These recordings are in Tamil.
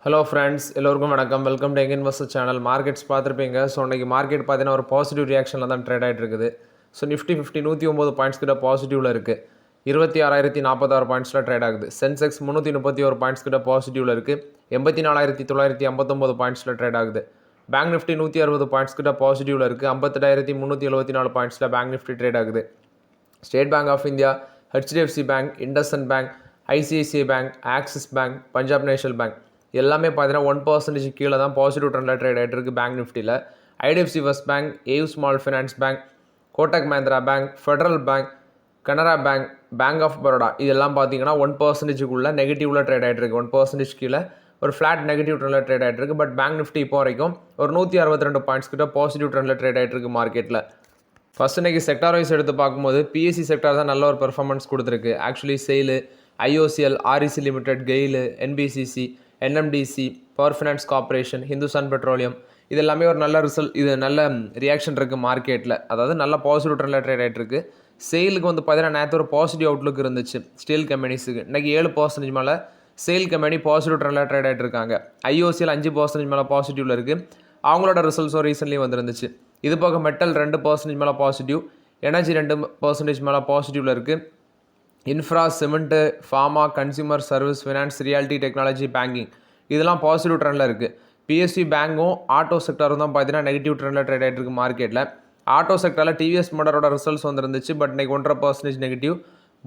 ஹலோ ஃப்ரெண்ட்ஸ், எல்லோருக்கும் வணக்கம். Welcome to investor channel. Markets பார்த்துருப்பீங்க. ஸோ இன்றைக்கி மார்க்கெட் பார்த்தீங்கன்னா ஒரு பாசிட்டிவ் ரியாக்ஷனில் தான் ட்ரேட் ஆகிட்டு இருக்குது. ஸோ நிஃப்டி 109 பாயிண்ட்ஸ் கிட்ட பாசிட்டிவில் இருக்குது. 26,046 பாயிண்ட்ஸில் ட்ரேட் ஆகுது. சென்செக்ஸ் 331 பாயிண்ட்ஸ் கிட்ட பாசிட்டிவில் இருக்குது. 84,959 பாயிண்ட்ஸில் ட்ரேட் ஆகுது. பேங்க் நிஃப்டி 160 பாயிண்ட்ஸ் கிட்ட பாசிட்டிவில் இருக்குது. 58,374 பாயிண்ட்ஸில் பேங்க் நிஃப்டி ட்ரேட் ஆகுது. State Bank of India, HDFC Bank, IndusInd Bank, ICICI Bank, Axis Bank, Punjab National Bank எல்லாமே பார்த்தீங்கன்னா 1% கீழே தான் பாசிட்டிவ் ட்ரெண்டில் ட்ரேட் ஆகிட்டு இருக்குது பேங்க் நிஃப்டியில். IDFC first bank, AU small finance bank, Kotak Mahindra bank, federal bank, Canara bank, bank of Baroda இதெல்லாம் பார்த்தீங்கன்னா 1%க்குள்ளே நெகட்டிவில் ட்ரேட் ஆகிட்டு இருக்குது. 1% கீழே ஒரு ஃப்ளாட் நெகட்டிவ் ட்ரெண்டில் ட்ரேட் ஆகிட்டு இருக்குது. பட் பேங்க் நிஃப்டி இப்போ வரைக்கும் ஒரு 162 பாயிண்ட்ஸ் கிட்ட பாசிட்டிவ் ட்ரெண்டில் ட்ரேட் ஆகிட்டு இருக்குது மார்க்கெட்டில். ஃபர்ஸ்ட் இன்றைக்கி செக்டார் வைஸ் எடுத்து பார்க்கும்போது பிஎஸ்சி செக்டார் தான் நல்ல ஒரு பெர்ஃபார்மன்ஸ் கொடுத்துருக்கு. Actually SAIL, IOCL, REC limited, GAIL, NBCC, NMDC, power finance corporation, Hindustan petroleum இது எல்லாமே ஒரு நல்ல நல்ல ரியாக்ஷன் இருக்குது மார்க்கெட்டில். அதாவது நல்ல பாசிட்டிவ் ட்ரெண்டில் ட்ரேட் ஆகிட்டு இருக்குது. சேலுக்கு வந்து பார்த்தீங்கன்னா நேற்று ஒரு பாசிட்டிவ் அவுட்லுக் இருந்துச்சு ஸ்டீல் கம்பெனிஸுக்கு. இன்றைக்கி 7% மேலே சேல் கம்பெனி பாசிட்டிவ் ட்ரெண்டில் ட்ரேட் ஆகிட்டு இருக்காங்க. ஐஓசிஎல் 5% மேலே பாசிட்டிவில் இருக்குது. அவங்களோட ரிசல்ட்ஸும் ரீசென்ட்லி வந்துருந்துச்சு. இது போக மெட்டல் 2% மேலே பாசிட்டிவ், எனர்ஜி 2% மேலே பாசிட்டிவில் இருக்குது. Infra, cement, pharma, consumer service, finance, reality, technology, banking இதெல்லாம் பாசிட்டிவ் ட்ரெண்டில் இருக்குது. பிஎஸ்சி பேங்கும் ஆட்டோ செக்டரும் தான் பார்த்தீங்கன்னா நெகட்டிவ் ட்ரெண்டில் ட்ரேட் ஆகிட்டு இருக்குது மார்க்கெட்டில். ஆட்டோ செக்டரில் டிவிஎஸ் மோட்டாரோட ரிசல்ட்ஸ் வந்துருந்துச்சு. பட் இன்றைக்கி 1.5% negative.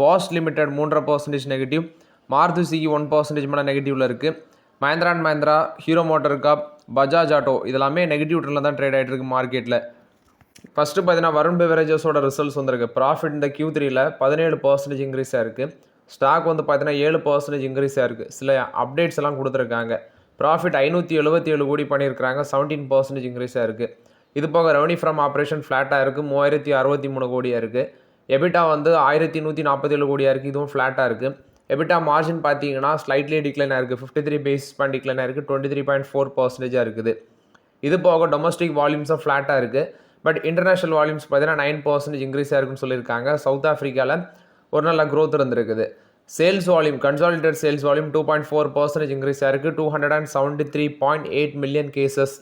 Bosch Limited 3.5% negative. Maruti Suzuki 1% மேலே நெகட்டிவில் இருக்குது. Mahindra and Mahindra, Hero Motor Corp, Bajaj Auto இதெல்லாமே நெகட்டிவ் ட்ரெண்டில் தான் ட்ரேட் ஆகிட்டு இருக்குது மார்க்கெட்டில். ஃபஸ்ட்டு பார்த்தீங்கன்னா வருண் பெவரேஜஸோட ரிசல்ட்ஸ் வந்திருக்கு. ப்ராஃபிட் இந்த Q3ல 17% இன்க்ரீஸ் ஆகிருக்கு. ஸ்டாக் வந்து பார்த்தீங்கன்னா 7% இன்க்ரீஸ் ஆகிருக்கு. சில அப்டேட்ஸ் எல்லாம் கொடுத்துருக்காங்க. ப்ராஃபிட் 577 கோடி பண்ணியிருக்கிறாங்க. 17% இன்க்ரீஸ் ஆகிருக்கு. இது போக ரெவன்யூ ஃப்ரம் ஆப்ரேஷன் ஃப்ளாட்டாக இருக்குது. 3063 கோடியாக இருக்குது. எபிட்டா வந்து 1147 கோடியாக இருக்குது. இதுவும் ஃப்ளாட்டாக இருக்குது. எபிட்டா மார்ஜின் பார்த்தீங்கன்னா ஸ்லைட்லி டிக்ளைன் ஆகிருக்கு. 53 பேசிஸ் பாயிண்ட் டிக்ளைன் ஆகிருக்கு. 23.4% இருக்குது. இது போக டொமஸ்டிக் வால்யூம்ஸும் ஃப்ளாட்டாக இருக்குது. பட் இன்டர்நேஷனல் வால்யூம்ஸ் பார்த்தீங்கன்னா 9% இன்க்ரீஸ் ஆயிருக்குன்னு சொல்லியிருக்காங்க. சவுத் ஆஃப்ரிக்காவில் ஒரு நல்ல க்ரோத் இருந்திருக்குது. Sales volume, consolidate sales volume 2.4% increase ஆயிருக்கு. 273.8 மில்லியன் கேசஸ்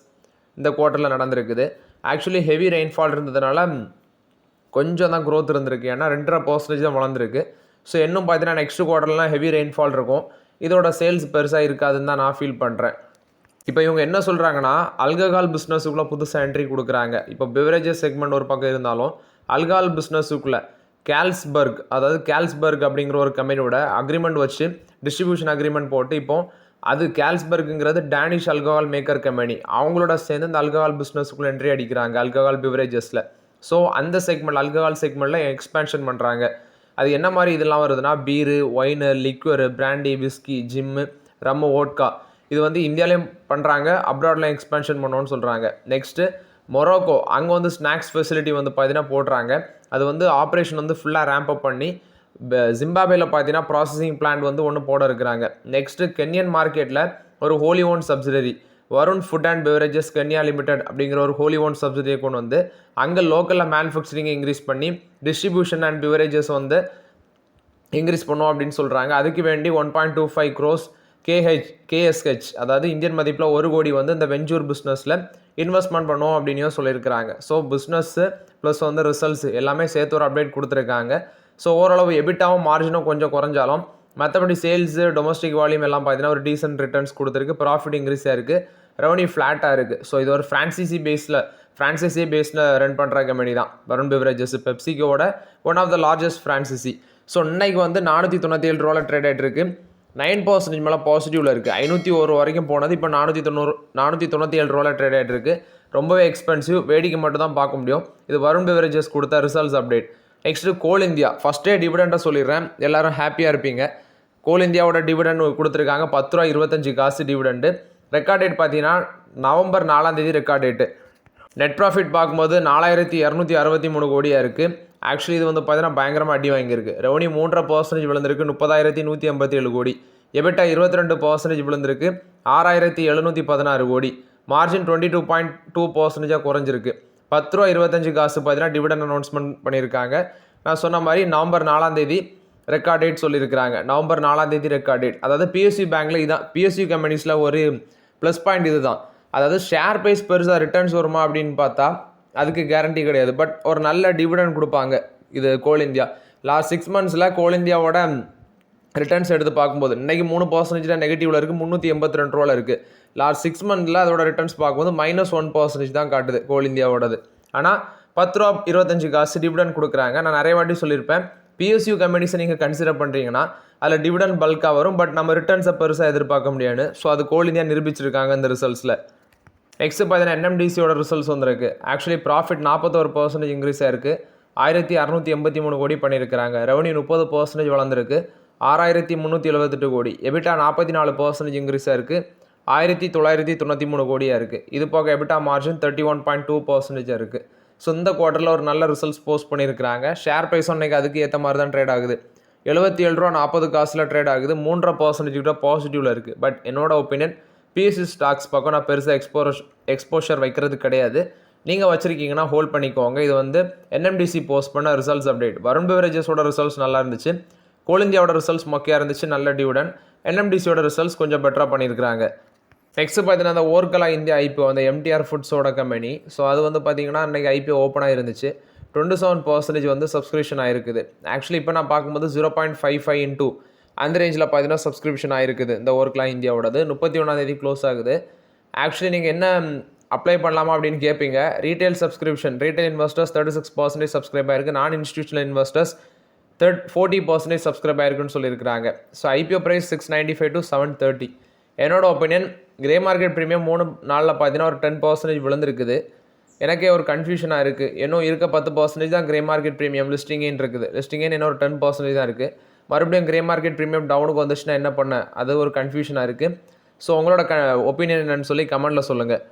இந்த குவார்ட்டரில் நடந்திருக்குது. ஆக்சுவலி ஹெவி ரெயின்ஃபால் இருந்ததுனால கொஞ்சம் தான் க்ரோத் இருந்திருக்கு. ஏன்னா 2.5% தான் வளர்ந்துருக்கு. ஸோ இன்னும் பார்த்தீங்கன்னா நெக்ஸ்ட் குவார்ட்டர்லாம் ஹெவி ரெயின்ஃபால் இருக்கும். இதோட சேல்ஸ் பெருசாக இருக்காதுன்னு தான் நான் ஃபீல் பண்ணுறேன். இப்போ இவங்க என்ன சொல்கிறாங்கன்னா அல்கஹால் பிஸ்னஸுக்குள்ளே புதுசாக என்ட்ரி கொடுக்குறாங்க. இப்போ பெவரேஜஸ் செக்மெண்ட் ஒரு பக்கம் இருந்தாலும் அல்கஹால் பிஸ்னஸுக்குள்ளே கேல்ஸ்பர்க் அப்படிங்கிற ஒரு கம்பெனியோட அக்ரிமெண்ட் வச்சு டிஸ்ட்ரிபியூஷன் அக்ரிமெண்ட் போட்டு இப்போ அது கேல்ஸ்பர்க்குங்கிறது டேனிஷ் அல்கஹால் மேக்கர் கம்பெனி அவங்களோட சேர்ந்து இந்த அல்கஹால் பிஸ்னஸுக்குள்ளே என்ட்ரி அடிக்கிறாங்க அல்கஹால் பிவரேஜஸில். ஸோ அந்த செக்மெண்ட் அல்கஹால் செக்மெண்ட்டில் எக்ஸ்பேன்ஷன் பண்ணுறாங்க. அது என்ன மாதிரி இதெல்லாம் வருதுன்னா beer, wine, liquor, brandy, whisky, gin, rum, vodka இது வந்து இந்தியாவிலையும் பண்ணுறாங்க. அப்ராட்லையும் எக்ஸ்பென்ஷன் பண்ணோன்னு சொல்கிறாங்க. நெக்ஸ்ட்டு மொரோக்கோ அங்கே வந்து ஸ்நாக்ஸ் ஃபெசிலிட்டி வந்து பார்த்தீங்கன்னா போடுறாங்க. அது வந்து ஆப்ரேஷன் வந்து ஃபுல்லாக ரேம்ப் அப் பண்ணி ஜிம்பாபேயில் பார்த்தீங்கன்னா ப்ராசஸிங் பிளான்ட் வந்து ஒன்று போட இருக்கிறாங்க. நெக்ஸ்ட்டு கென்யன் மார்க்கெட்டில் ஒரு wholly own subsidiary Varun food and beverages Kenya limited அப்படிங்கிற ஒரு ஹோலி ஓன் சப்சிடரியை கொண்டு வந்து அங்கே லோக்கலில் மேனுஃபேக்சரிங்கை இன்க்ரீஸ் பண்ணி டிஸ்ட்ரிபியூஷன் அண்ட் பெவரேஜஸ் வந்து இன்க்ரீஸ் பண்ணுவோம் அப்படின்னு சொல்கிறாங்க. அதுக்கு வேண்டி 1.25 crores KSH அதாவது இந்தியன் மதிப்பில் 1 கோடி வந்து இந்த வெஞ்சூர் பிஸ்னஸில் இன்வெஸ்ட்மெண்ட் பண்ணுவோம் அப்படின்னு சொல்லியிருக்கிறாங்க. ஸோ பிஸ்னஸ்ஸு ப்ளஸ் வந்து ரிசல்ட்ஸ் எல்லாமே சேர்த்து ஒரு அப்டேட் கொடுத்துருக்காங்க. ஸோ ஓரளவு எபிட்டாவும் மார்ஜினும் கொஞ்சம் குறைஞ்சாலும் மற்றபடி சேல்ஸு, டொமஸ்டிக் வால்யூம் எல்லாம் பார்த்தீங்கன்னா ஒரு டீசென்ட் ரிட்டர்ன்ஸ் கொடுத்துருக்கு. ப்ராஃபிட் இன்க்ரீஸ் ஆயிருக்கு. ரெவன்யூ ஃப்ளாட்டாக இருக்குது. ஸோ இது ஒரு ஃப்ரான்சைசி பேஸில் ரன் பண்ணுற கம்பெனி தான் வருண் பெவரேஜஸ். பெப்சிகோட one of the largest franchisee. So இன்னைக்கு வந்து 497 ரூபாயில் ட்ரேட் ஆகிட்டு இருக்கு. 9% மேலே பாசிட்டிவில் இருக்குது. 501 வரைக்கும் போனது. இப்போ 497 ரூபாயில் ட்ரேட் ஆகிட்டு இருக்குது. ரொம்பவே எக்ஸ்பென்சிவ். வேடிக்கை மட்டும் தான் பார்க்க முடியும். இது வருண் பெவரேஜஸ் கொடுத்த ரிசல்ட்ஸ் அப்டேட். நெக்ஸ்ட்டு கோல் இந்தியா ஃபஸ்ட்டே டிவிடெண்டை சொல்லிடுறேன், எல்லோரும் ஹாப்பியாக இருப்பீங்க. கோல் இந்தியாவோட டிவிடெண்ட் கொடுத்துருக்காங்க. 10.25 ரூபா டிவிடெண்டு. ரெக்கார்ட் டேட் பார்த்தீங்கன்னா November 4 record date. Net profit பார்க்கும்போது 4,263 கோடியாக இருக்குது. ஆக்சுவலி இது வந்து பார்த்தீங்கன்னா பயங்கரமாக அடி வாங்கியிருக்கு. ரெவன்யூ 3.5% விழுந்திருக்கு. 30,187 கோடி. எபிட்டா 22% விழுந்திருக்கு. 6,716 கோடி. மார்ஜின் 22.2% குறைஞ்சிருக்கு. 10.25 ரூபா பார்த்தீங்கன்னா டிவிடெண்ட் அனௌன்ஸ்மெண்ட் பண்ணியிருக்காங்க. நான் சொன்ன மாதிரி நவம்பர் 4 ரெக்கார்ட் டேட் சொல்லியிருக்கிறாங்க. நவம்பர் 4ஆம் தேதி ரெக்கார்ட் டேட். அதாவது பிஎஸ்யூ பேங்க்கில் இதான் பிஎஸ்யூ கம்பெனிஸில் ஒரு ப்ளஸ் பாயிண்ட் இது தான். அதாவது ஷேர் ப்ரைஸ் பெருசாக ரிட்டர்ன்ஸ் வருமா அப்படின்னு பார்த்தா அதுக்கு கேரண்டி கிடையாது. பட் ஒரு நல்ல டிவிடெண்ட் கொடுப்பாங்க இது கோல் இந்தியா. லாஸ்ட் 6 மந்த்ஸில் கோல் இந்தியாவோட ரிட்டர்ன்ஸ் எடுத்து பார்க்கும்போது இன்றைக்கி 3% நெகட்டிவில் இருக்குது, 382 ரூபாவில் இருக்குது. லாஸ்ட் 6 மந்த்தில் அதோட ரிட்டர்ன்ஸ் பார்க்கும்போது -1% தான் காட்டுது கோல் இந்தியாவோடது. ஆனால் 10 ரூபா 25 காசு டிவிடெண்ட் கொடுக்குறாங்க. நான் நிறைய வாட்டி சொல்லியிருப்பேன், பிஎஸ்யூ கம்பெனிஸை நீங்கள் கன்சிடர் பண்ணுறீங்கன்னா அதில் டிவிடெண்ட் பல்காக வரும், பட் நம்ம ரிட்டர்ன்ஸை பெருசாக எதிர்பார்க்க முடியாது. ஸோ அது கோல் இந்தியா நிரூபிச்சிருக்காங்க இந்த ரிசல்ட்ஸில். நெக்ஸ்ட் பார்த்தீங்கன்னா என்எம்டிசியோட ரிசல்ட்ஸ் வந்திருக்கு. ஆக்சுவலி ப்ராஃபிட் 41% இன்க்ரீஸ் ஆயிருக்கு, 1683 கோடி பண்ணியிருக்கிறாங்க. ரெவன்யூ 30% வளர்ந்துருக்கு, 6378 கோடி. எபிட்டா 44% இன்க்ரீஸ் ஆயிருக்கு, 1993 கோடியாக இருக்குது. இது போக எபிட்டா மார்ஜின் 31.2% இருக்குது. ஸோ இந்த குவார்ட்டரில் ஒரு நல்ல ரிசல்ட்ஸ் போஸ்ட் பண்ணியிருக்கிறாங்க. ஷேர் ப்ரைஸும் இன்றைக்கி அதுக்கு ஏற்ற மாதிரி தான் ட்ரேட் ஆகுது. 77 ரூபா 40 காசில் ட்ரேட் ஆகுது, 3.5% கிட்ட பாசிட்டிவில் இருக்குது. பட் என்னோட ஒப்பீனியன் பிஎஸ்சி ஸ்டாக்ஸ் பக்கம் நான் பெருசாக எக்ஸ்போஷர் வைக்கிறது கிடையாது. நீங்கள் வச்சுருக்கீங்கன்னா ஹோல்ட் பண்ணிக்கோங்க. இது வந்து என்எம்டிசி போஸ்ட் பண்ண ரிசல்ட்ஸ் அப்டேட். வருண் பெவரேஜஸோட ரிசல்ட்ஸ் நல்லா இருந்துச்சு, கோல் இந்தியாவோட ரிசல்ட்ஸ் மொக்கையாக இருந்துச்சு, நல்ல டிவிடெண்ட். என்எம்டிசியோட ரிசல்ட்ஸ் கொஞ்சம் பெட்டராக பண்ணியிருக்கிறாங்க. நெக்ஸ்ட் பார்த்தீங்கன்னா அந்த ஓர்கலா இந்தியா ஐபிஓ, அந்த எம்டிஆர் ஃபுட்ஸோட கம்பெனி. ஸோ அது வந்து பார்த்தீங்கன்னா இன்றைக்கி ஐபிஓ ஓப்பனாக இருந்துச்சு, 27% வந்து சப்ஸ்கிரிப்ஷன் ஆகிருக்குது. ஆக்சுவலி இப்போ நான் பார்க்கும்போது 0.55 into அந்த ரேஞ்சில் பார்த்தீங்கன்னா சப்ஸ்கிரிப்ஷன் ஆகிருக்குது இந்த ஓர்கலா இந்தியாவோடது. 31ஆம் தேதி க்ளோஸ் ஆகுது. ஆக்சுவலி நீங்கள் என்ன அப்ளை பண்ணலாமா அப்படின்னு கேட்பீங்க. Retail subscription, retail investors 36% subscribe ஆயிருக்கு, நான் இன்ஸ்டியூஷனல் இன்வெஸ்டர்ஸ் 40% சப்ஸ்கிரைப் ஆயிருக்குன்னு சொல்லியிருக்கிறாங்க. So IPO price 695 to 730. என்னோட ஒப்பீனியன் கிரே மார்க்கெட் ப்ரீமியம் 3 நாளில் பார்த்தீங்கன்னா ஒரு 10% விழுந்திருக்குது. எனக்கே ஒரு கன்ஃபியூஷனாக இருக்குது. இன்னும் இருக்க 10% தான் கிரே மார்க்கெட் ப்ரீமியம் லிஸ்டிங்கேன்னு இருக்குது. லிஸ்டிங்கேன்னு இன்னும் ஒரு 10% தான் இருக்குது. மறுபடியும் கிரே மார்க்கெட் ப்ரீமியம் டவுனுக்கு வந்துச்சுன்னா என்ன பண்ண, அது ஒரு கன்ஃபியூஷனாக இருக்குது. ஸோ உங்களோட ஒப்பீனியன் என்னன்னு சொல்லி கமெண்ட்டில் சொல்லுங்கள்.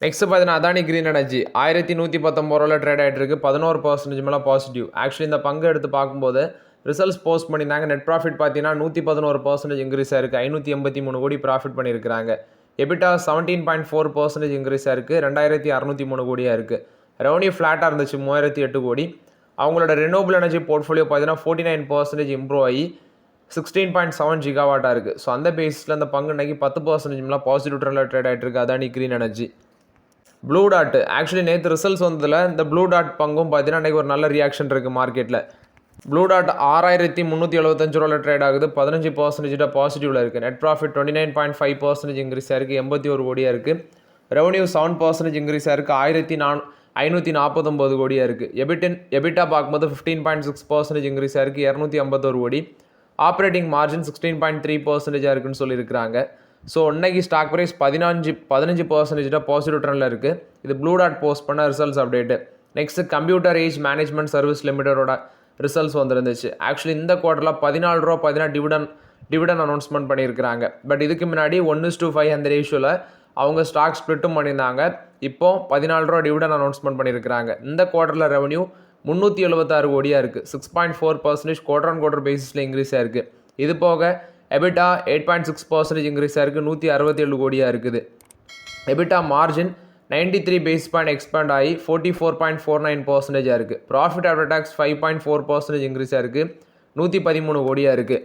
நெக்ஸ்ட் பார்த்தீங்கன்னா அதானி கிரீன் எனர்ஜி 1119 ரூபாயில் ட்ரேட் ஆகிட்டு இருக்குது, 11% மேலே பாசிட்டிவ். ஆக்சுவலி இந்த பங்கு எடுத்து பார்க்கும்போது ரிசல்ட்ஸ் போஸ்ட் பண்ணியிருந்தாங்க. நெட் ப்ராஃபிட் பார்த்தீங்கன்னா 111% இன்க்ரீஸ் ஆயிருக்கு, 583 கோடி ப்ராஃபிட் பண்ணியிருக்கிறாங்க. எபிட்டா 17.4% இன்க்ரீஸ் ஆயிருக்கு, 2603 கோடியாக இருக்குது. ரெவன்யூ ஃப்ளாட்டாக இருந்துச்சு, 3008 கோடி. அவங்களோட ரெனோபிள் எனர்ஜி போர்ட்ஃபோலியோ பார்த்தீங்கன்னா 49% இம்ப்ரூவ் ஆகி 16.7 ஜிகாவாட்டாக இருக்குது. ஸோ அந்த பேஸில் அந்த பங்கு இன்றைக்கி 10% மேலே பாசிட்டிவ் ட்ரெண்டில் ட்ரேட் ஆகிட்டு இருக்குது Adani green energy. Blue dot actually நேற்று ரிசல்ட்ஸ் வந்ததில் இந்த ப்ளூ டாட் பங்கும் பார்த்தீங்கன்னா இன்றைக்கி ஒரு நல்ல ரியாக்ஷன் இருக்குது மார்க்கெட்டில். ப்ளூ டாட் 6375 ரூபாயில் ட்ரேட் ஆகுது, 15% பாசிட்டிவில் இருக்குது. நெட் ப்ராஃபிட் 29.5% இன்க்ரீஸ் ஆயிருக்கு, 81 கோடியாக இருக்குது. ரெவன்யூ 7% இன்க்ரீஸ் ஆயிருக்கு, 1549 கோடியாக இருக்குது. எபிட்டா பார்க்கும்போது 15.6% இன்க்ரீஸ் ஆயிருக்கு, 251 கோடி. ஆப்ரேட்டிங் மார்ஜின் 16.3% இருக்குன்னு சொல்லியிருக்கிறாங்க. ஸோ இன்னைக்கு ஸ்டாக் ப்ரைஸ் 15% பாசிட்டிவ் ட்ரெண்டில் இருக்குது. இது ப்ளூ டாட் போஸ்ட் பண்ண results update. Next computer age management service லிமிடெடோட ரிசல்ட்ஸ் வந்துருந்துச்சு. ஆக்சுவலி இந்த குவார்ட்டரில் 14 ரூபா பார்த்தீங்கன்னா டிவிடன் அனௌன்ஸ்மெண்ட் பண்ணியிருக்கிறாங்க. பட் இதுக்கு முன்னாடி 1:5 அந்த ரேஷியோவில் அவங்க ஸ்டாக் ஸ்ப்ளிட்டும் பண்ணியிருந்தாங்க. இப்போ 14 ரூபா டிவிடன் அனௌன்ஸ்மெண்ட் பண்ணியிருக்கிறாங்க. இந்த குவார்ட்டரில் ரெவன்யூ 376 கோடியாக இருக்குது, 6.4% குவார்டர் ஆன் குவார்டர் பேசிஸில் இன்க்ரீஸ் ஆயிருக்கு. இது போக எபிட்டா 8.6% இன்க்ரீஸ் ஆயிருக்கு, 167 கோடியாக இருக்குது. EBITDA margin 93 basis point expand ஆகி 44.49% இருக்குது. ப்ராஃபிட் ஆஃப்டர் டேக்ஸ் 5.4% இன்க்ரீஸ் ஆயிருக்கு, 113 கோடியாக இருக்குது.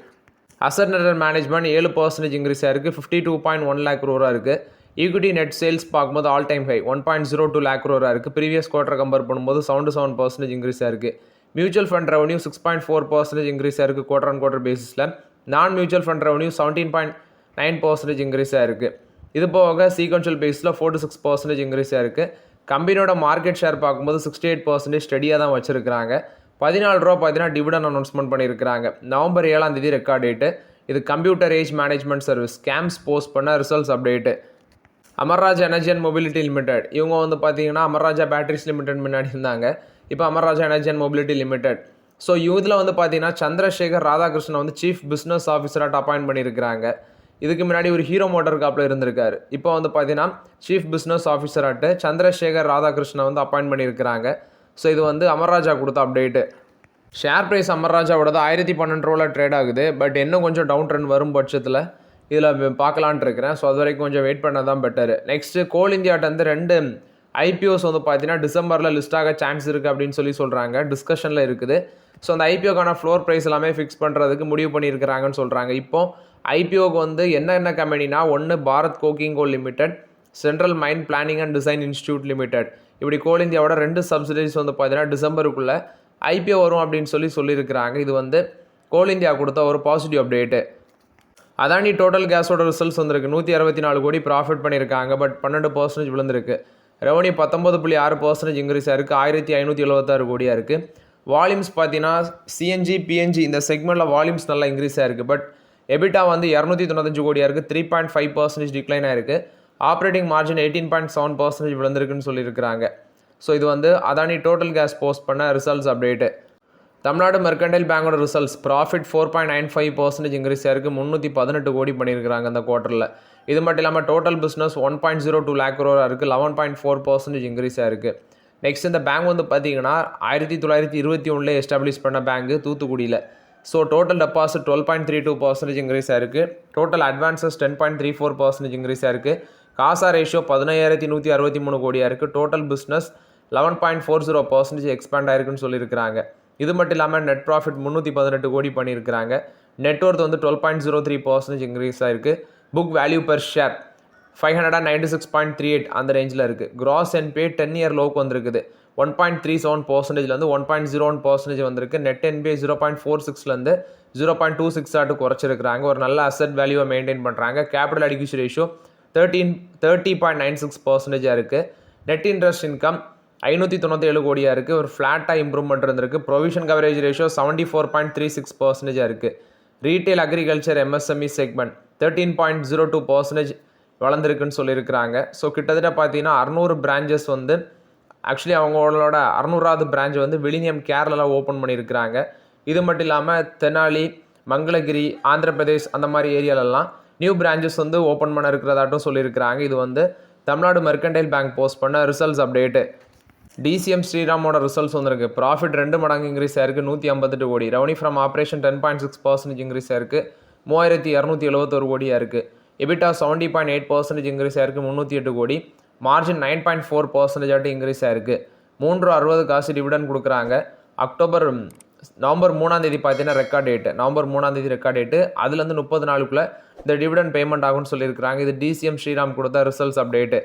அசட் அண்டர் மேனேஜ்மெண்ட் 7% இன்க்ரீஸ் ஆயிருக்கு, 52.1 lakh crore இருக்குது. ஈக்விட்டி நெட் சேல்ஸ் பார்க்கும்போது all time high 1.02 lakh crore இருக்குது. ப்ரீவியஸ் குவார்ட்டர் கம்பேர் பண்ணும்போது 77% இன்க்ரீஸ் ஆயிருக்கு. மியூச்சுவல் ஃபண்ட் ரெவன்யூ 6.4% இன்க்ரீஸ் ஆயிருக்கு குவார்டர் ஆன் குவார்டர் பேசிஸில். நான் மியூச்சுவல் ஃபண்ட் ரெவன்யூ 17.9% இன்க்ரீஸ் ஆயிருக்கு. இது போக சீக்வென்ஷியல் பேஸில் 46% இன்க்ரீஸ் ஆயிருக்கு. கம்பெனியோட மார்க்கெட் ஷேர் பார்க்கும்போது 68% ஸ்டடியாக தான் வச்சுருக்கிறாங்க. 14 ரூபா பார்த்தீங்கன்னா டிவிடன் அனௌன்ஸ்மெண்ட் பண்ணியிருக்கிறாங்க. நவம்பர் 7ஆம் தேதி ரெக்கார்ட் டேட்டு. இது computer age management service CAMS post பண்ண results update. Amara Raja energy and mobility limited இவங்க வந்து பார்த்தீங்கன்னா அமர்ராஜா பேட்டரிஸ் லிமிடெட் முன்னாடி இருந்தாங்க, இப்போ Amara Raja energy and mobility limited. So இதில் வந்து பார்த்தீங்கன்னா சந்திரசேகர் ராதாகிருஷ்ணன் வந்து சீஃப் பிஸ்னஸ் ஆஃபீஸராக அப்பாயின்ட் பண்ணியிருக்கிறாங்க. இதுக்கு முன்னாடி ஒரு ஹீரோ மோட்டார் காப்பில் இருந்திருக்காரு. இப்போ வந்து பார்த்தீங்கன்னா சீஃப் பிஸ்னஸ் ஆஃபீஸராட்டு சந்திரசேகர் ராதாகிருஷ்ணன் வந்து அப்பாயின்ட் பண்ணியிருக்கிறாங்க. ஸோ இது வந்து அமர்ராஜா கொடுத்த அப்டேட்டு. ஷேர் ப்ரைஸ் அமர்ராஜாவோடது 1012 ரூபாயில் ட்ரேட் ஆகுது. பட் இன்னும் கொஞ்சம் டவுன் ட்ரெண்ட் வரும் பட்சத்தில் இதில் பார்க்கலான்ட்டு இருக்கிறேன். ஸோ அது வரைக்கும் கொஞ்சம் வெயிட் பண்ண தான் பெட்டரு. நெக்ஸ்ட்டு கோல் இந்தியாட்ட வந்து 2 ஐபிஓஸ் வந்து பார்த்தீங்கன்னா டிசம்பரில் லிஸ்ட் ஆக சான்ஸ் இருக்குது அப்படின்னு சொல்கிறாங்க, டிஸ்கஷனில் இருக்குது. ஸோ அந்த ஐபிஓக்கான ஃப்ளோர் ப்ரைஸ் எல்லாமே ஃபிக்ஸ் பண்ணுறதுக்கு முடிவு பண்ணியிருக்கிறாங்கன்னு சொல்கிறாங்க. இப்போ ஐபிஓக்கு வந்து என்னென்ன கம்பெனினா, ஒன்று Bharat coking coal limited, central mine planning and design institute limited, இப்படி கோல் இந்தியாவோட 2 சப்சிடரிஸ் வந்து பார்த்தீங்கன்னா டிசம்பருக்குள்ளே ஐபிஓ வரும் அப்படின்னு சொல்லியிருக்கிறாங்க. இது வந்து கோல் இந்தியா கொடுத்த ஒரு பாசிட்டிவ் அப்டேட்டு. அதானி டோட்டல் கேஸோட ரிசல்ட்ஸ் வந்திருக்கு. 164 கோடி ப்ராஃபிட் பண்ணியிருக்காங்க. பட் 12% விழுந்திருக்கு. ரெவன்யூ 19.6% இன்க்ரீஸ் ஆயிருக்கு. 1576 கோடியாக இருக்குது. வால்யூம்ஸ் பார்த்தீங்கன்னா சிஎன்ஜி பிஎன்ஜி இந்த செக்மெண்ட்டில் வால்யூம்ஸ் நல்லா இன்க்ரீஸ் ஆயிருக்கு. பட் எபிட்டா வந்து 295 கோடியாக இருக்குது. 3.5% டிக்ளைன் ஆயிருக்கு. ஆப்ரேட்டிங் மார்ஜின் 18.7% விழுந்திருக்குன்னு சொல்லியிருக்கிறாங்க. ஸோ இது வந்து அதானி டோட்டல் கேஸ் போஸ்ட் பண்ண ரிசல்ட்ஸ் அப்டேட்டு. தமிழ்நாடு மெர்கண்டைல் பேங்கோட ரிசல்ட்ஸ் ப்ராஃபிட் 4.95% இன்க்ரீஸ் ஆயிருக்கு. 318 கோடி பண்ணியிருக்கிறாங்க அந்த குவார்ட்டரில். இது மட்டும் இல்லாமல் டோட்டல் பிஸ்னஸ் 1.02 lakh crore இருக்குது. 11.4% இன்க்ரீஸ் ஆயிருக்கு. நெக்ஸ்ட் இந்த பேங்க் வந்து பார்த்தீங்கன்னா 1921 எஸ்டாப்ளிஷ் பண்ண பேங்கு தூத்துக்குடியில். ஸோ டோட்டல் டெபாசிட் 12.32% இன்க்ரீஸ் ஆயிருக்கு. டோட்டல் அட்வான்சஸ் 10.34% இன்க்ரீஸ் ஆயிருக்கு. காசா ரேஷியோ 15,163 கோடியாக இருக்குது. டோட்டல் பிஸ்னஸ் 11.40% எக்ஸ்பேண்ட் ஆயிருக்குன்னு சொல்லியிருக்கிறாங்க. இது மட்டும் இல்லாமல் நெட் ப்ராஃபிட் 318 கோடி பண்ணியிருக்கிறாங்க. நெட்ஒர்த் வந்து 12.03% இன்க்ரீஸ் ஆயிருக்கு. புக் வேல்யூ பெர் ஷேர் 596.38 அந்த ரேஞ்சில் இருக்குது. கிராஸ் என்பிஏ 10 இயர் லோக்கு வந்திருக்குது. 1.37%லேருந்து 1.01% வந்திருக்கு. நெட் என்பிஏ 0.46லேருந்து 0.26 குறைச்சிருக்கிறாங்க. ஒரு நல்ல அசட் வேல்யூவை மெயின்டைன் பண்ணுறாங்க. கேபிட்டல் அடிக்யூசி ரேஷியோ 30.96% இருக்குது. நெட் இன்ட்ரெஸ்ட் இன்கம் 597 கோடியாக இருக்குது. ஒரு ஃப்ளாட்டாக இம்ப்ரூவ்மெண்ட் இருந்திருக்கு. ப்ரொவிஷன் கவரேஜ் ரேஷியோ 74.36% இருக்குது. ரீட்டைல் அக்ரிகல்ச்சர் எம்எஸ்எம்இ செக்மெண்ட் 13.02% வளர்ந்துருக்குன்னு சொல்லியிருக்கிறாங்க. ஸோ கிட்டத்தட்ட பார்த்தீங்கன்னா 600 பிரான்ச்சஸ் வந்து ஆக்சுவலி அவங்களோட 600வது பிரான்ச் வந்து விழிஞம் கேரளாவில் ஓப்பன் பண்ணியிருக்கிறாங்க. இது மட்டும் இல்லாமல் தெனாலி, மங்களகிரி, ஆந்திர பிரதேஷ் அந்த மாதிரி ஏரியாலெல்லாம் நியூ பிரான்ச்சஸ் வந்து ஓப்பன் பண்ண இருக்கிறதாட்டும் சொல்லியிருக்கிறாங்க. இது வந்து தமிழ்நாடு மெர்கண்டைல் பேங்க் போஸ்ட் பண்ண ரிசல்ட்ஸ் அப்டேட்டு. டிசிஎம் ஸ்ரீராமோட ரிசல்ட்ஸ் வந்திருக்கு. ப்ராஃபிட் 2 மடங்கு இன்க்ரீஸ் ஆயிருக்கு. 158 கோடி. ரெவன்யூ ஃப்ரம் ஆப்ரேஷன் 10.6% இன்க்ரீஸ் ஆயிருக்கு. 3271 கோடியாக இருக்குது. எபிட்டா 70.8% இன்க்ரீஸ் ஆயிருக்கு. 308 கோடி. மார்ஜின் 9.4% இன்க்ரீஸ் ஆயிருக்கு. 3.60 காசு டிவிடன் கொடுக்குறாங்க. நவம்பர் 3 பார்த்தீங்கன்னா record date. November 3 record date. அதுலேருந்து 30 நாளுக்குள்ளே இந்த டிவிடன் பேமெண்ட் ஆகும்னு சொல்லியிருக்கிறாங்க. இது டிசிஎம் ஸ்ரீராம் கொடுத்த ரிசல்ட்ஸ் அப்டேட்டு.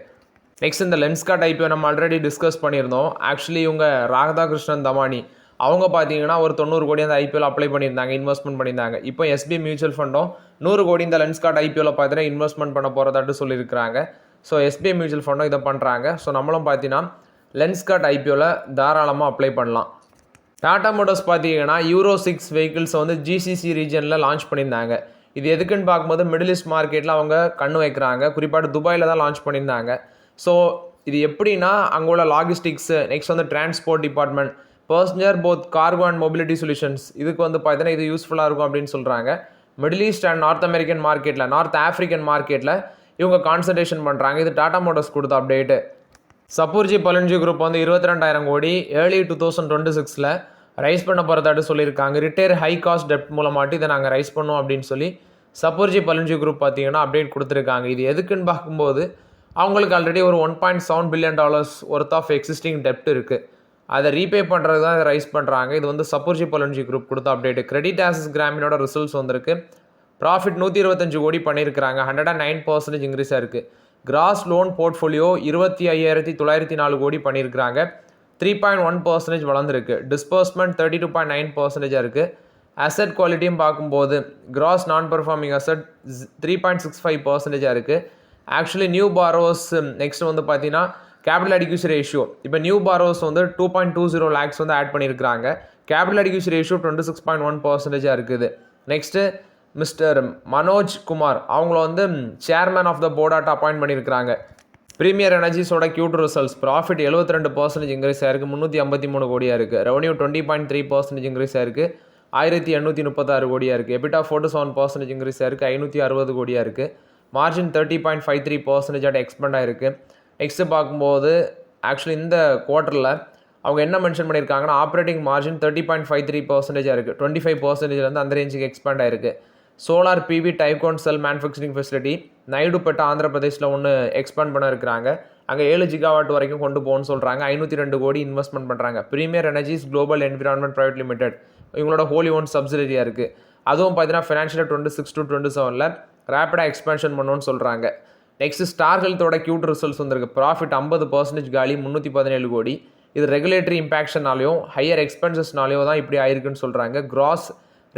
நெக்ஸ்ட் இந்த லென்ஸ்கார்ட் ஐபிஓ நம்ம ஆல்ரெடி டிஸ்கஸ் பண்ணியிருந்தோம். ஆக்சுவலி இவங்க ராதாகிருஷ்ணன் தமானி அவங்க பார்த்தீங்கன்னா ஒரு 90 கோடி அந்த ஐபிஓவில் அப்ளை பண்ணியிருந்தாங்க, இன்வெஸ்ட்மெண்ட் பண்ணியிருந்தாங்க. இப்போ எஸ்பிஐ மியூச்சுவல் ஃபண்டும் 100 கோடி இந்த லென்ஸ்கார்ட் ஐபிஓவில் பார்த்தீங்கன்னா இன்வெஸ்ட்மெண்ட் பண்ண போகிறதாட்டு சொல்லியிருக்கிறாங்க. ஸோ எஸ்பிஐ மியூச்சுவல் ஃபண்டும் இதை பண்ணுறாங்க. ஸோ நம்மளும் பார்த்தீங்கன்னா லென்ஸ்கார்ட் ஐபிஓவில் தாராளமாக அப்ளை பண்ணலாம். டாடா மோட்டர்ஸ் பார்த்தீங்கன்னா யூரோ 6 வெஹிக்கிள்ஸை வந்து ஜிசிசி ரீஜனில் லான்ச் பண்ணியிருந்தாங்க. இது எதுக்குன்னு பார்க்கும்போது மிடில் ஈஸ்ட் மார்க்கெட்டில் அவங்க கண்ணு வைக்கிறாங்க. குறிப்பாக துபாயில் தான் லான்ச் பண்ணியிருந்தாங்க. ஸோ இது எப்படின்னா அங்கே உள்ள லாஜிஸ்டிக்ஸு, நெக்ஸ்ட் வந்து transport department, personal both cargo and mobility solutions, இதுக்கு வந்து பார்த்தீங்கன்னா இது யூஸ்ஃபுல்லாக இருக்கும் அப்படின்னு சொல்கிறாங்க. Middle east and North American மார்க்கெட்டில், நார்த் ஆஃப்ரிக்கன் மார்க்கெட்டில் இவங்க கான்சன்ட்ரேஷன் பண்ணுறாங்க. இது டாடா மோட்டர்ஸ் கொடுத்த அப்டேட்டு. சப்பூர்ஜி பலன்ஜி குரூப் வந்து 22,000 கோடி ஏர்லி 2026 ரைஸ் பண்ண போகிறதாட்டு சொல்லியிருக்காங்க. ரிட்டையர் ஹை காஸ்ட் டெப்ட் மூலமாட்டி இதை நாங்கள் ரைஸ் பண்ணோம் அப்படின்னு சொல்லி சப்பூர்ஜி பலன்ஜி குரூப் பார்த்தீங்கன்னா அப்டேட் கொடுத்துருக்காங்க. இது எதுக்குன்னு பார்க்கும்போது அவங்களுக்கு ஆல்ரெடி ஒரு $1.7 பில்லியன் ஒர்த் ஆஃப் எக்ஸிஸ்டிங் டெப்ட் இருக்குது. அதை ரீபே பண்ணுறது தான் இதை ரைஸ் பண்ணுறாங்க. இது வந்து சப்பூர்ஜி பலன்ஜி குரூப் கொடுத்த அப்டேட்டு. கிரெடிட் ஆக்சஸ் கிராமினோட ரிசல்ட்ஸ் வந்திருக்கு. ப்ராஃபிட் 125 கோடி பண்ணியிருக்கிறாங்க. 109% இன்க்ரீஸ் ஆயிருக்கு. கிராஸ் லோன் போர்ட்ஃபோலியோ 25,904 கோடி பண்ணியிருக்கிறாங்க. 3.1% வளர்ந்துருக்கு. டிஸ்பர்ஸ்மெண்ட் 32.9% இருக்குது. அசட் குவாலிட்டியும் பார்க்கும்போது கிராஸ் நான் பெர்ஃபார்மிங் அசட் 3.65% இருக்குது. ஆக்சுவலி நியூ பாரோஸ் நெக்ஸ்ட் வந்து பார்த்தீங்கன்னா கேபிட்டல் அடிக்யூசி ரேஷியோ, இப்போ நியூ பாரோஸ் வந்து 2.20 lakhs வந்து ஆட் பண்ணியிருக்கிறாங்க. கேபிட்டல் அடிக்யூசி ரேஷியோ 26.1% இருக்குது. நெக்ஸ்ட்டு மிஸ்டர் மனோஜ் குமார் அவங்கள வந்து சேர்மேன் ஆஃப் த போர்டாட்ட அப்பாயிண்ட் பண்ணியிருக்கிறாங்க. ப்ரீமியர் எனர்ஜிஸோட Q2 ரிசல்ட்ஸ் ப்ராஃபிட் 72% இன்க்ரீஸ் ஆயிருக்கு. 353 கோடியாக இருக்குது. ரெவன்யூ 20.3% இன்க்ரீஸ் ஆயிருக்கு. 1836 கோடியாக இருக்குது. எபிட்டா 47% இன்க்ரீஸ் ஆயிருக்கு. 560 கோடியாக இருக்குது. மார்ஜின் 30.53% எக்ஸ்பெண்ட் ஆயிருக்கு. நெக்ஸ்ட்டு பார்க்கும்போது ஆக்சுவலி இந்த குவார்ட்டரில் அவங்க என்ன மென்ஷன் பண்ணியிருக்காங்கன்னா ஆப்ரேட்டிங் மார்ஜின் 30.53% இருக்குது. 25%லேருந்து அந்த ரேஞ்சுக்கு எக்ஸ்பேண்ட் ஆயிருக்கு. சோலார் பிவி டைப்கான் செல் மேனுஃபேக்சரிங் ஃபெசிலிட்டி நைடுபேட்டை ஆந்திர பிரதேஷில் ஒன்று எக்ஸ்பேண்ட் பண்ண இருக்கிறாங்க. அங்கே 7 ஜிகாவாட் வரைக்கும் கொண்டு போகணும்னு சொல்கிறாங்க. 502 கோடி இன்வெஸ்ட்மெண்ட் பண்ணுறாங்க. Premier energies global environment private limited இவங்களோட ஹோலி ஓன் சப்சிடரியாக இருக்குது. அதுவும் பார்த்தீங்கன்னா ஃபினான்ஷியல் 26 to 27 ரேப்பிடாக எக்ஸ்பேன்ஷன் பண்ணணும்னு சொல்கிறாங்க. நெக்ஸ்ட் ஸ்டார் ஹெல்த்தோட கியூட் ரிசல்ட்ஸ் வந்திருக்கு. ப்ராஃபிட் 50% காலி 317 கோடி. இது ரெகுலேட்டரி இம்பாக்ஷனாலையும் ஹையர் எக்ஸ்பென்சஸ்னாலையும் தான் இப்படி ஆயிருக்குன்னு சொல்கிறாங்க. கிராஸ்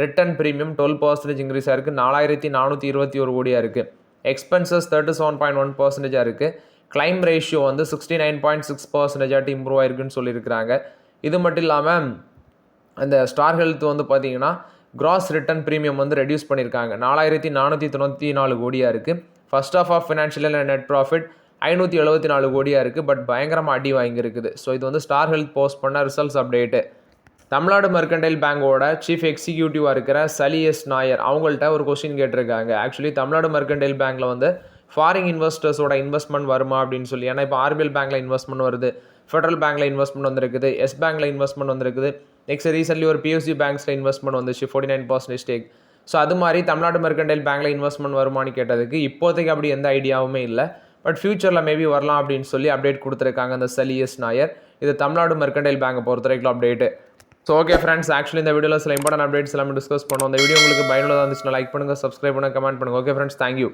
ரிட்டர்ன் ப்ரீமியம் 12% இன்க்ரீஸ் ஆயிருக்கு. 4421 கோடியாக இருக்குது. எக்ஸ்பென்சஸ் 37.1% இருக்குது. கிளைம் ரேஷியோ வந்து 69.6% இம்ப்ரூவ் ஆயிருக்குன்னு சொல்லியிருக்கிறாங்க. இது மட்டும் இல்லாமல் அந்த ஸ்டார் ஹெல்த் வந்து பார்த்தீங்கன்னா கிராஸ் ரிட்டர்ன் ப்ரீமியம் வந்து ரெடியூஸ் பண்ணியிருக்காங்க. 4494 கோடியாக இருக்குது. First of financial net profit 574 கோடியாக இருக்குது. பட் பயங்கரமாக அடி வாங்கியிருக்குது. ஸோ இது வந்து ஸ்டார் ஹெல்த் போஸ்ட் பண்ண ரிசல்ட்ஸ் அப்டேட்டு. தமிழ்நாடு மெர்கன்டைல் பேங்கோட சீஃப் எக்ஸிக்யூட்டிவாக இருக்கிற சலி எஸ் நாயர் அவங்கள்ட்ட ஒரு கொஸ்டின் கேட்டிருக்காங்க. ஆக்சுவலி தமிழ்நாடு மெர்கன்டைல் பேங்க்கில் வந்து ஃபாரின் இன்வெஸ்டர்ஸோட இன்வெஸ்ட்மெண்ட் வருமா அப்படின்னு சொல்லி. ஏன்னா இப்போ ஆர்பிஎல் பேங்க்கில் இன்வெஸ்ட்மெண்ட் வருது, ஃபெடரல் பேங்க்கில் இன்வெஸ்ட்மெண்ட் வந்திருக்குது, எஸ் பேங்க்கில் இன்வெஸ்ட்மெண்ட் வந்திருக்குது. நெக்ஸ்ட் ரீசென்ட்லி ஒரு பிஎஸ்சி பேங்க்ஸில் இன்வெஸ்ட்மெண்ட் வந்துச்சு 49% ஸ்டேக். ஸோ அது மாதிரி தமிழ்நாடு மெர்கன்டைல் பேங்க்கில் இன்வெஸ்ட்மெண்ட் வருமானு கேட்டதுக்கு இப்போதைக்கு அப்படி எந்த ஐடியாவுமே இல்லை. பட் ஃபியூச்சரில் மேபி வரலாம் அப்படின்னு சொல்லி அப்டேட் கொடுத்துருக்காங்க அந்த சலி எஸ் நாயர். இது தமிழ்நாடு மெர்கன்டைல் பேங்கை பொறுத்த வரைக்கும் update. So okay friends, actually இந்த வீடியோவில் சில இம்பார்ட்டன்ட் அப்டேட்ஸ் எல்லாமே டிஸ்கஸ் பண்ணோம். இந்த வீடியோ உங்களுக்கு பயனுள்ளதாக இருந்துச்சுன்னா லைக் பண்ணுங்கள், சப்ஸ்கிரைப் பண்ணுங்கள், கமெண்ட் பண்ணுங்கள். Okay friends, thank you.